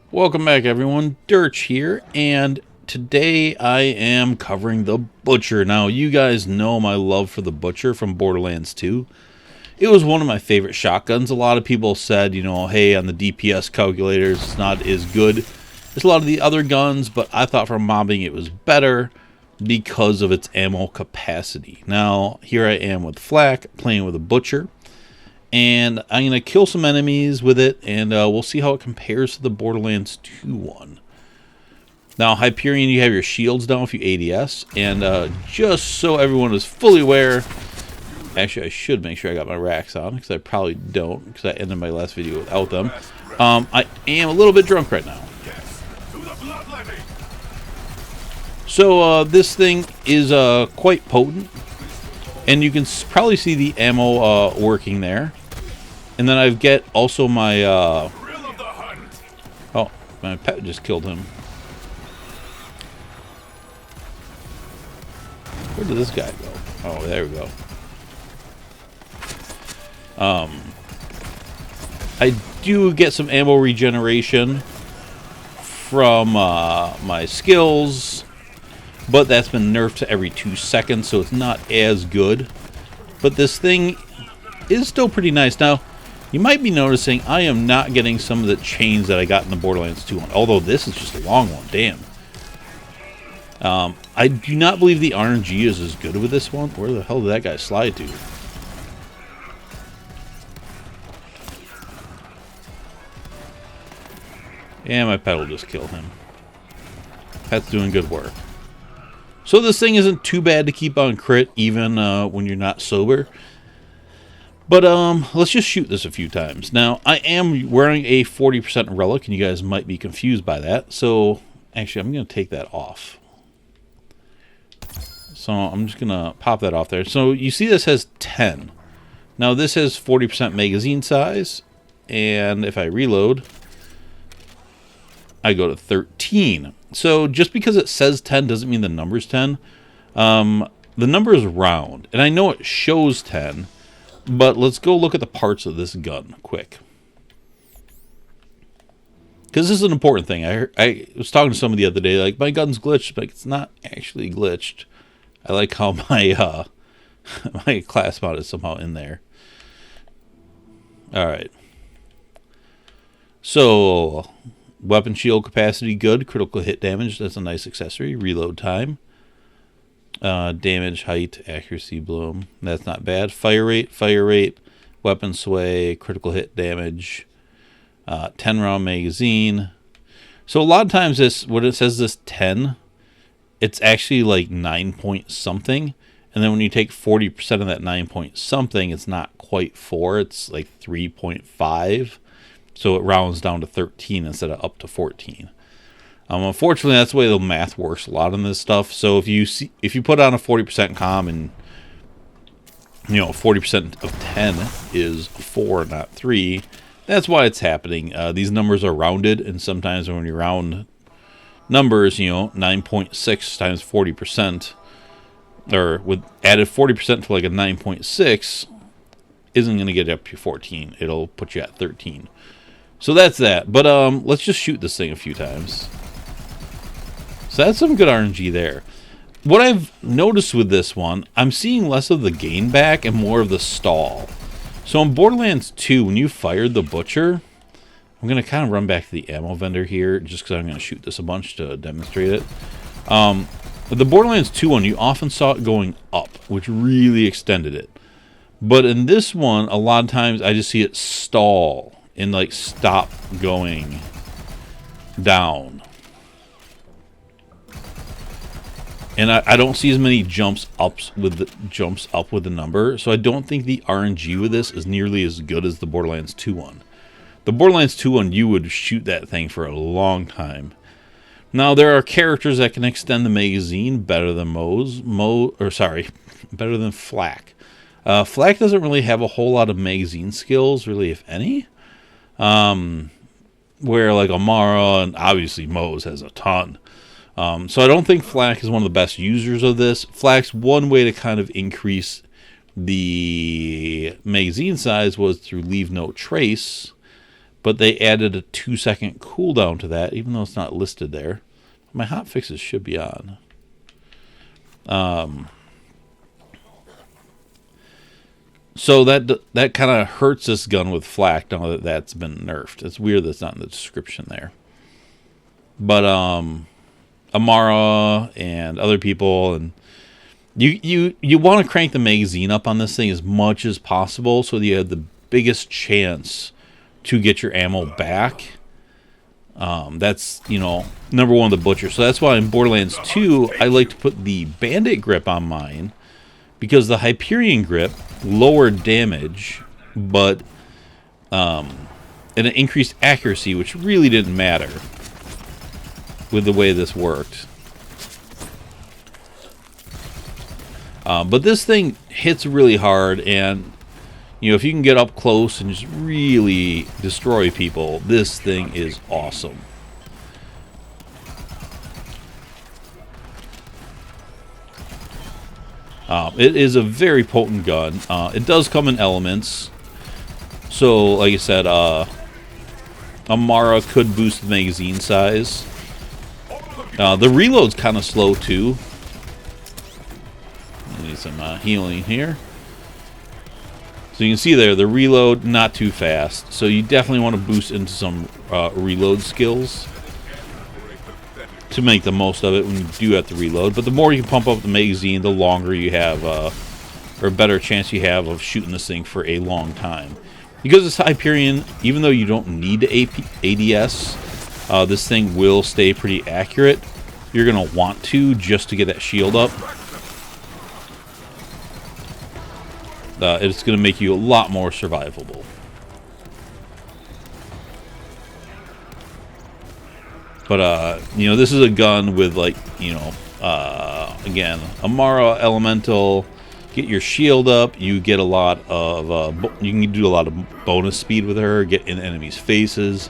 Welcome back, everyone. Dirch here, and today I am covering the Butcher. Now, you guys know my love for the Butcher from Borderlands 2. It was one of my favorite shotguns. A lot of people said, hey, on the DPS calculators, it's not as good as a lot of the other guns, but I thought for mobbing it was better because of its ammo capacity. Now, here I am with Flak, playing with a Butcher. And I'm going to kill some enemies with it, and we'll see how it compares to the Borderlands 2 one. Now, Hyperion, you have your shields down if you ADS, and just so everyone is fully aware, actually I should make sure I got my racks on, because I probably don't, because I ended my last video without them. I am a little bit drunk right now. So this thing is quite potent. And you can probably see the ammo working there. And then I've got also my... oh, my pet just killed him. Where did this guy go? Oh, there we go. I do get some ammo regeneration from my skills. But that's been nerfed to every 2 seconds, so it's not as good. But this thing is still pretty nice. Now, you might be noticing I am not getting some of the chains that I got in the Borderlands 2 one. Although this is just a long one. Damn. I do not believe the RNG is as good with this one. Where the hell did that guy slide to? And my pet will just kill him. Pet's doing good work. So this thing isn't too bad to keep on crit, even when you're not sober. But let's just shoot this a few times. Now, I am wearing a 40% relic, and you guys might be confused by that. So, actually, I'm going to take that off. So, I'm just going to pop that off there. So, you see this has 10. Now, this has 40% magazine size. And if I reload, I go to 13. So just because it says 10 doesn't mean the number's 10. The number is round, and I know it shows 10, but let's go look at the parts of this gun quick. Because this is an important thing. I was talking to somebody the other day, like, my gun's glitched. Like, it's not actually glitched. I like how my my class mod is somehow in there. Alright. So... weapon shield capacity, good. Critical hit damage, that's a nice accessory. Reload time. Damage, height, accuracy, bloom. That's not bad. Fire rate. Weapon sway, critical hit damage. 10 round magazine. So a lot of times this, when it says this 10, it's actually like 9 point something. And then when you take 40% of that 9 point something, it's not quite 4. It's like 3.5. So it rounds down to 13 instead of up to 14. Unfortunately, that's the way the math works a lot on this stuff. So if you put on a 40% comm and 40% of 10 is 4, not 3, that's why it's happening. These numbers are rounded, and sometimes when you round numbers, 9.6 times 40%, or with added 40% to like a 9.6, isn't going to get up to 14. It'll put you at 13. So that's that. But let's just shoot this thing a few times. So that's some good RNG there. What I've noticed with this one, I'm seeing less of the gain back and more of the stall. So in Borderlands 2, when you fired the Butcher, I'm going to kind of run back to the ammo vendor here, just because I'm going to shoot this a bunch to demonstrate it. With the Borderlands 2 one, you often saw it going up, which really extended it. But in this one, a lot of times I just see it stall and like stop going down. And I don't see as many jumps up with the number, so I don't think the RNG with this is nearly as good as the Borderlands 2 one. The Borderlands 2 one, you would shoot that thing for a long time. Now there are characters that can extend the magazine better than better than Flak. Flak doesn't really have a whole lot of magazine skills, really, if any. Where like Amara and obviously Moze has a ton. So I don't think Flak is one of the best users of this. Flak's one way to kind of increase the magazine size was through Leave No Trace, but they added a 2-second cooldown to that, even though it's not listed there. My hotfixes should be on. So that kind of hurts this gun with flak now that that's been nerfed. It's weird that's not in the description there. But Amara and other people, and you want to crank the magazine up on this thing as much as possible so that you have the biggest chance to get your ammo back. That's, number one, the butcher. So that's why in Borderlands 2, I like to put the bandit grip on mine, because the Hyperion grip lowered damage, but and it increased accuracy, which really didn't matter with the way this worked. But this thing hits really hard, and if you can get up close and just really destroy people, this thing is awesome. It is a very potent gun. It does come in elements. So, like I said, Amara could boost the magazine size. The reload's kind of slow, too. Need some healing here. So you can see there, the reload, not too fast. So you definitely want to boost into some reload skills to make the most of it when you do have to reload. But the more you pump up the magazine, the longer you have, or better chance you have of shooting this thing for a long time. Because it's Hyperion, even though you don't need the ADS, this thing will stay pretty accurate. You're going to want to, just to get that shield up. It's going to make you a lot more survivable. But, this is a gun with, again, Amara Elemental. Get your shield up. You get a lot of, you can do a lot of bonus speed with her. Get in enemies' faces.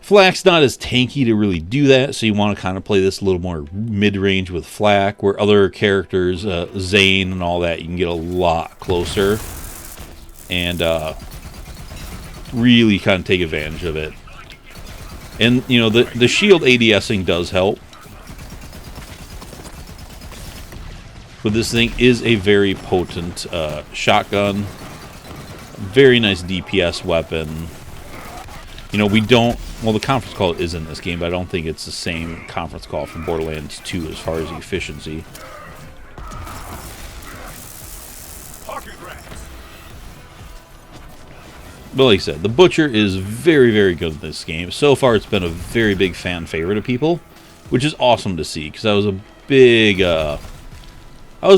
Flak's not as tanky to really do that, so you want to kind of play this a little more mid-range with Flak, where other characters, Zane and all that, you can get a lot closer and really kind of take advantage of it. And, the shield ADSing does help. But this thing is a very potent shotgun. Very nice DPS weapon. We don't... Well, the conference call is in this game, but I don't think it's the same conference call from Borderlands 2 as far as efficiency. But like I said, the Butcher is very, very good in this game. So far, it's been a very big fan favorite of people, which is awesome to see, because I was a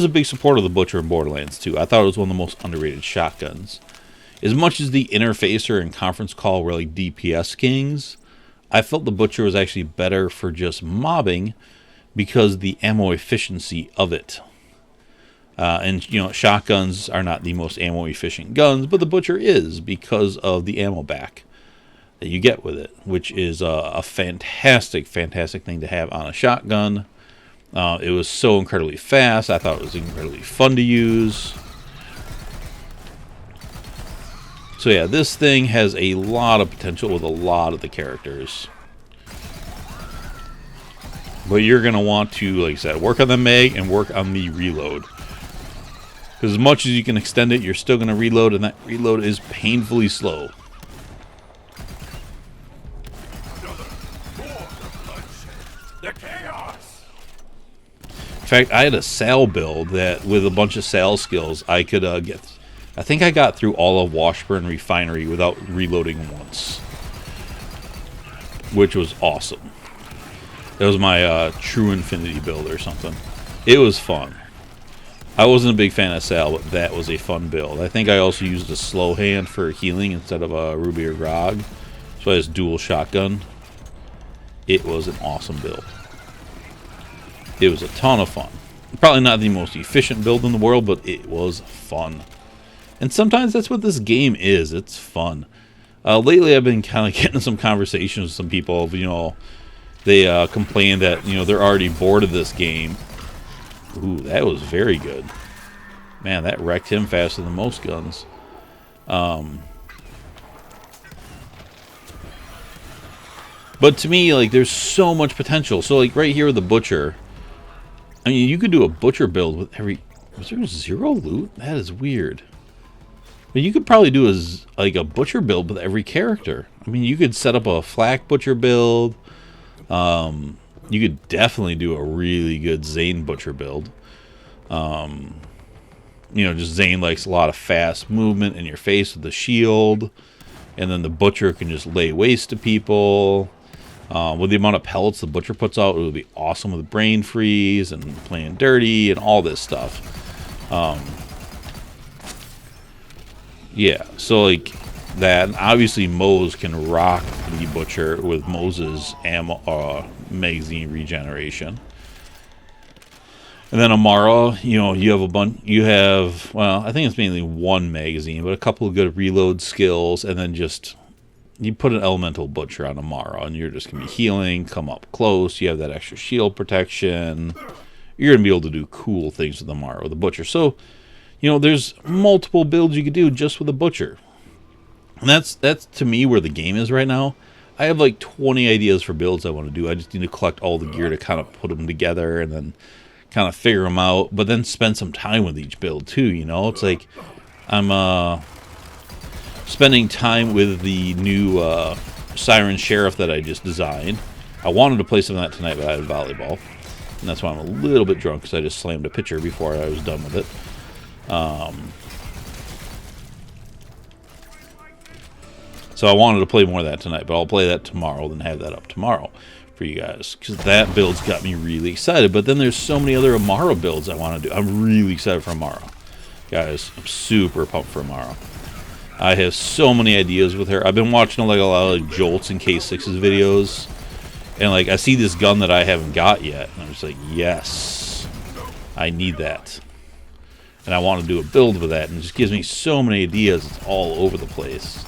big supporter of the Butcher in Borderlands 2. I thought it was one of the most underrated shotguns. As much as the Interfacer and Conference Call were like DPS kings, I felt the Butcher was actually better for just mobbing because the ammo efficiency of it. And shotguns are not the most ammo efficient guns, but the Butcher is because of the ammo back that you get with it, which is a fantastic, fantastic thing to have on a shotgun. It was so incredibly fast. I thought it was incredibly fun to use. So yeah, this thing has a lot of potential with a lot of the characters. But you're going to want to, like I said, work on the mag and work on the reload. Because as much as you can extend it, you're still going to reload, and that reload is painfully slow. In fact, I had a Sal build that, with a bunch of Sal skills, I could get... I think I got through all of Washburn Refinery without reloading once. Which was awesome. That was my True Infinity build or something. It was fun. I wasn't a big fan of Sal, but that was a fun build. I think I also used a slow hand for healing instead of a Ruby or Grog. So I had this dual shotgun. It was an awesome build. It was a ton of fun. Probably not the most efficient build in the world, but it was fun. And sometimes that's what this game is. It's fun. Lately, I've been kind of getting some conversations with some people. They complain that they're already bored of this game. Ooh, that was very good. Man, that wrecked him faster than most guns. But to me, like, there's so much potential. So, like, right here with the Butcher, I mean, you could do a Butcher build with every... Was there 0 loot? That is weird. But you could probably do a Butcher build with every character. I mean, you could set up a Flak Butcher build. You could definitely do a really good Zane Butcher build. You know, just Zane likes a lot of fast movement in your face with the shield. And then the Butcher can just lay waste to people. With the amount of pellets the Butcher puts out, it would be awesome with Brain Freeze and playing dirty and all this stuff. Yeah, so like that. And obviously, Mose can rock the Butcher with Mose's ammo, magazine regeneration. And then Amara, you know, you have a bunch. You have, well, I think it's mainly one magazine, but a couple of good reload skills, and then just you put an Elemental Butcher on Amara, and you're just gonna be healing, come up close. You have that extra shield protection. You're gonna be able to do cool things with Amara with the Butcher. So, you know, there's multiple builds you could do just with a Butcher. And that's to me where the game is right now. I have like 20 ideas for builds I want to do. I just need to collect all the gear to kind of put them together and then kind of figure them out, but then spend some time with each build too, you know? It's like I'm spending time with the new Siren Sheriff that I just designed. I wanted to play some of that tonight, but I had volleyball. And that's why I'm a little bit drunk, because I just slammed a pitcher before I was done with it. So I wanted to play more of that tonight, but I'll play that tomorrow, then have that up tomorrow for you guys, because that build's got me really excited. But then there's so many other Amara builds I want to do. I'm really excited for Amara. Guys, I'm super pumped for Amara. I have so many ideas with her. I've been watching like a lot of like, Jolts and K6's videos, and like I see this gun that I haven't got yet, and I'm just like, yes, I need that. And I want to do a build with that, and it just gives me so many ideas. It's all over the place.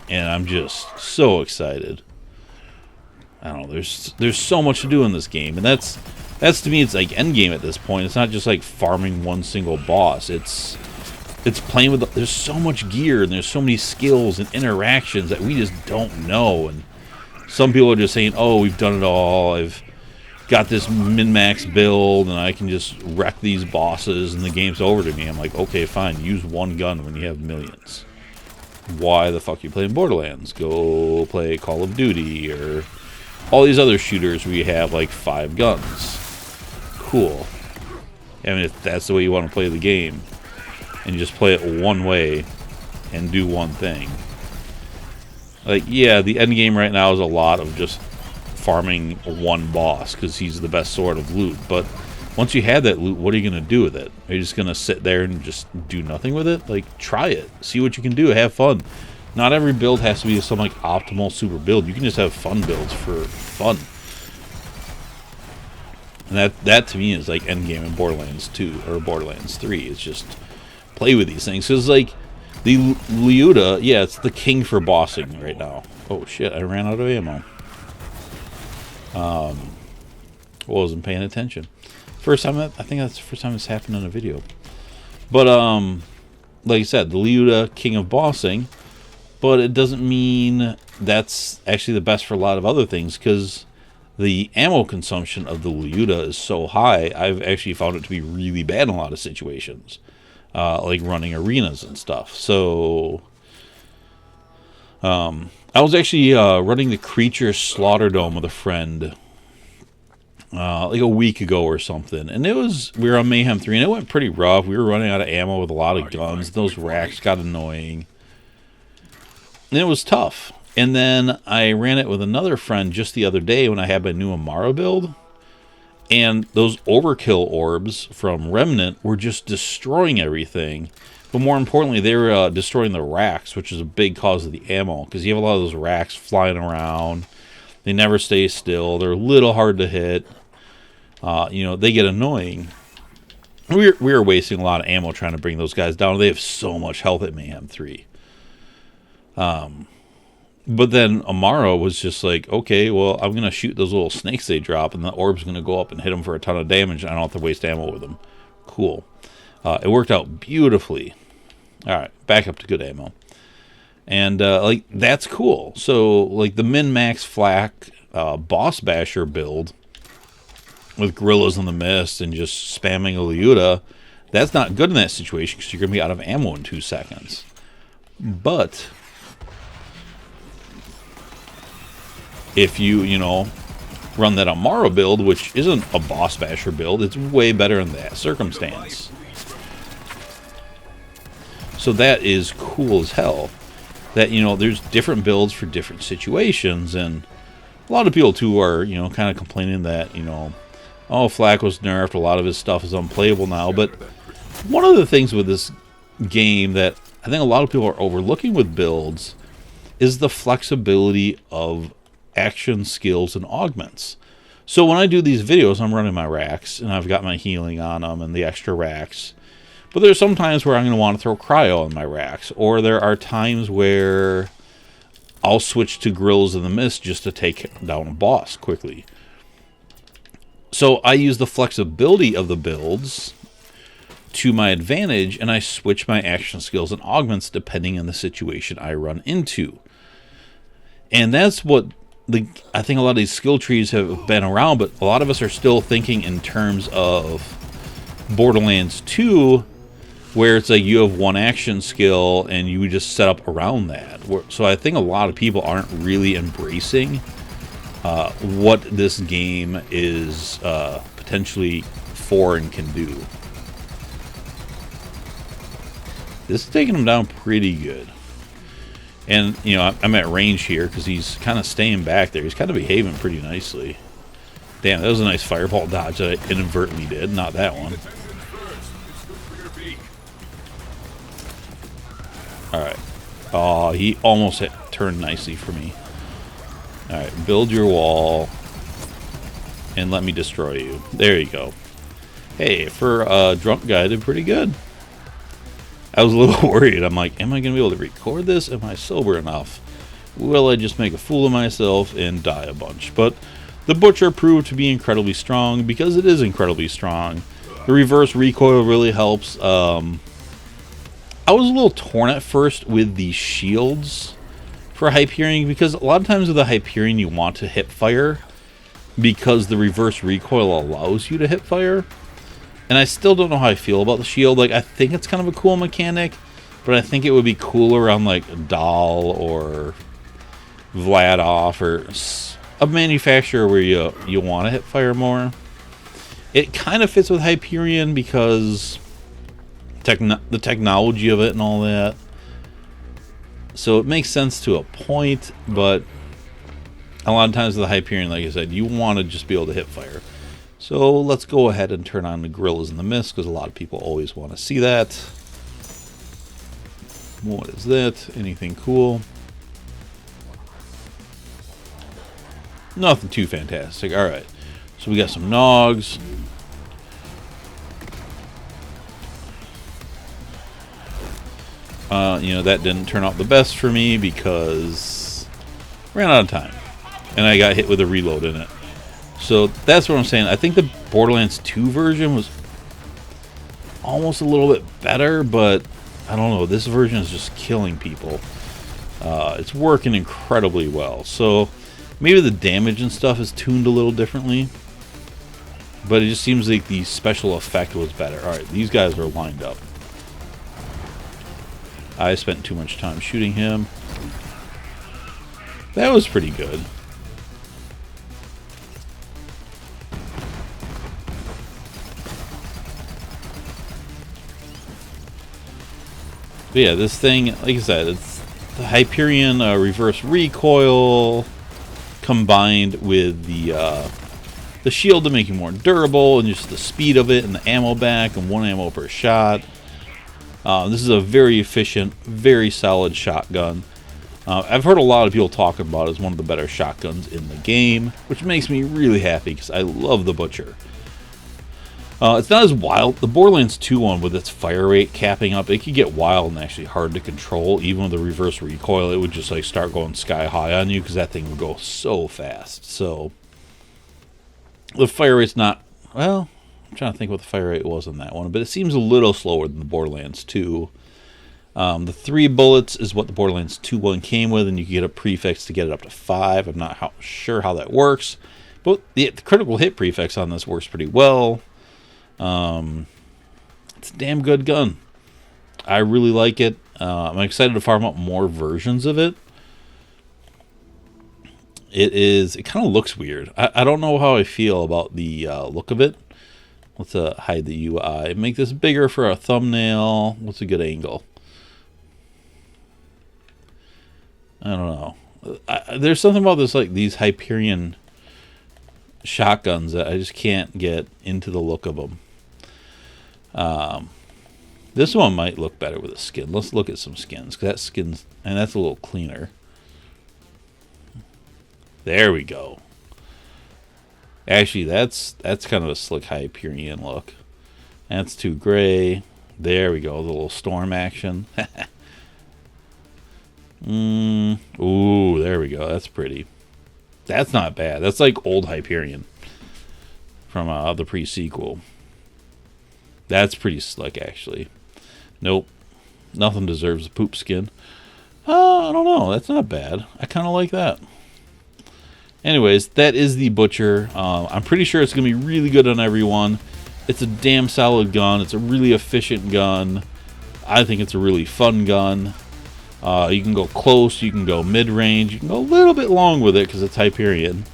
And I'm just so excited. I don't know, there's so much to do in this game, and that's to me, it's like Endgame at this point. It's not just like farming one single boss. It's playing with there's so much gear, and there's so many skills and interactions that we just don't know. And some people are just saying, oh, we've done it all. I've got this min-max build, and I can just wreck these bosses, and the game's over to me. I'm like, okay, fine, use one gun when you have millions. Why the fuck are you playing Borderlands? Go play Call of Duty or all these other shooters where you have like 5 guns. Cool. I mean, if that's the way you want to play the game, and you just play it one way and do one thing. Like, yeah, the end game right now is a lot of just farming one boss because he's the best sort of loot. But once you have that loot, what are you going to do with it? Are you just going to sit there and just do nothing with it? Like, try it. See what you can do. Have fun. Not every build has to be some, like, optimal super build. You can just have fun builds for fun. And that to me, is, like, Endgame in Borderlands 2 or Borderlands 3. It's just play with these things. Because, like, the Liuda, yeah, it's the king for bossing right now. Oh, shit. I ran out of ammo. Wasn't paying attention. First time, I think that's the first time it's happened in a video. But, like I said, the Liuda, king of bossing, but it doesn't mean that's actually the best for a lot of other things, because the ammo consumption of the Liuda is so high, I've actually found it to be really bad in a lot of situations, like running arenas and stuff. So, I was actually running the Creature Slaughter Dome with a friend like a week ago or something, and we were on Mayhem 3, and it went pretty rough. We were running out of ammo with a lot of guns. Those racks got annoying, and it was tough. And then I ran it with another friend just the other day when I had my new Amara build, and those overkill orbs from Remnant were just destroying everything. But more importantly, they were destroying the racks, which is a big cause of the ammo, because you have a lot of those racks flying around. They never stay still. They're a little hard to hit. You know, they get annoying. We were wasting a lot of ammo trying to bring those guys down. They have so much health at Mayhem 3. But then Amara was just like, okay, well, I'm going to shoot those little snakes they drop, and the orb's going to go up and hit them for a ton of damage, and I don't have to waste ammo with them. Cool. It worked out beautifully. All right, back up to good ammo. And like that's cool. So like the min-max flak boss basher build with gorillas in the mist and just spamming a Leuta, that's not good in that situation because you're going to be out of ammo in 2 seconds. But if you know, run that Amara build, which isn't a boss basher build, it's way better in that circumstance. So that is cool as hell. That, you know, there's different builds for different situations, and a lot of people too are, you know, kind of complaining that, you know, oh, Flak was nerfed, a lot of his stuff is unplayable now. But one of the things with this game that I think a lot of people are overlooking with builds is the flexibility of action skills and augments. So when I do these videos, I'm running my racks, and I've got my healing on them and the extra racks. But there's some times where I'm going to want to throw cryo on my racks, or there are times where I'll switch to Grills in the Mist just to take down a boss quickly. So I use the flexibility of the builds to my advantage, and I switch my action skills and augments depending on the situation I run into. And that's what I think a lot of these skill trees have been around, but a lot of us are still thinking in terms of Borderlands 2, where it's like you have one action skill and you just set up around that. So I think a lot of people aren't really embracing what this game is potentially for and can do. This is taking him down pretty good. And, you know, I'm at range here because he's kind of staying back there. He's kind of behaving pretty nicely. Damn, that was a nice fireball dodge that I inadvertently did. Not that one. Alright. Oh, he almost turned nicely for me. Alright, build your wall. And let me destroy you. There you go. Hey, for a drunk guy, I did pretty good. I was a little worried. I'm like, am I going to be able to record this? Am I sober enough? Will I just make a fool of myself and die a bunch? But the Butcher proved to be incredibly strong because it is incredibly strong. The reverse recoil really helps. I was a little torn at first with the shields for Hyperion because a lot of times with the Hyperion you want to hip fire because the reverse recoil allows you to hip fire. And I still don't know how I feel about the shield. Like, I think it's kind of a cool mechanic, but I think it would be cooler on, like, Dahl or Vladoff or a manufacturer where you want to hit fire more. It kind of fits with Hyperion because the technology of it and all that. So it makes sense to a point, but a lot of times with the Hyperion, like I said, you want to just be able to hip fire. So let's go ahead and turn on the Gorillas in the Mist because a lot of people always want to see that. What is that? Anything cool? Nothing too fantastic. Alright. So we got some Nogs. You know, that didn't turn out the best for me because I ran out of time. And I got hit with a reload in it. So that's what I'm saying. I think the Borderlands 2 version was almost a little bit better, but I don't know. This version is just killing people. It's working incredibly well. So maybe the damage and stuff is tuned a little differently, but it just seems like the special effect was better. Alright, these guys are lined up. I spent too much time shooting him. That was pretty good. But yeah, this thing, like I said, it's the Hyperion reverse recoil combined with the shield to make you more durable and just the speed of it and the ammo back and 1 ammo per shot. This is a very efficient, very solid shotgun. I've heard a lot of people talking about it as one of the better shotguns in the game, which makes me really happy because I love the Butcher. It's not as wild. The Borderlands 2 one, with its fire rate capping up, it could get wild and actually hard to control. Even with the reverse recoil, it would just like start going sky high on you because that thing would go so fast. So the fire rate's not, well, I'm trying to think what the fire rate was on that one, but it seems a little slower than the Borderlands 2. The 3 bullets is what the Borderlands 2 one came with, and you can get a prefix to get it up to 5. I'm not sure how that works, but the critical hit prefix on this works pretty well. It's a damn good gun. I really like it. I'm excited to farm up more versions of it. It kind of looks weird. I don't know how I feel about the look of it. Let's hide the UI. Make this bigger for a thumbnail. What's a good angle? I don't know. There's something about this, like these Hyperion shotguns, that I just can't get into the look of them. This one might look better with a skin. Let's look at some skins, because that skin's, and that's a little cleaner. There we go. Actually, that's kind of a slick Hyperion look. That's too gray. There we go, the little storm action. Ooh, there we go. That's pretty. That's not bad. That's like old Hyperion from the pre-sequel. That's pretty slick, actually. Nope. Nothing deserves a poop skin. I don't know. That's not bad. I kind of like that. Anyways, that is the Butcher. I'm pretty sure it's going to be really good on everyone. It's a damn solid gun. It's a really efficient gun. I think it's a really fun gun. You can go close, you can go mid-range, you can go a little bit long with it because it's Hyperion.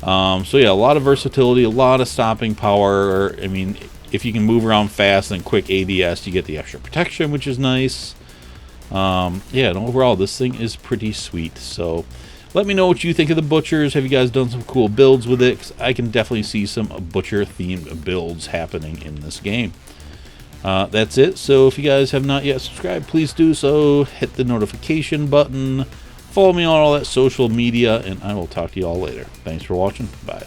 So yeah, a lot of versatility, a lot of stopping power. I mean, if you can move around fast and quick ADS, you get the extra protection, which is nice. Yeah, and overall, this thing is pretty sweet. So let me know what you think of the Butchers. Have you guys done some cool builds with it? 'Cause I can definitely see some Butcher-themed builds happening in this game. That's it. So if you guys have not yet subscribed, please do so. Hit the notification button. Follow me on all that social media, and I will talk to you all later. Thanks for watching. Bye.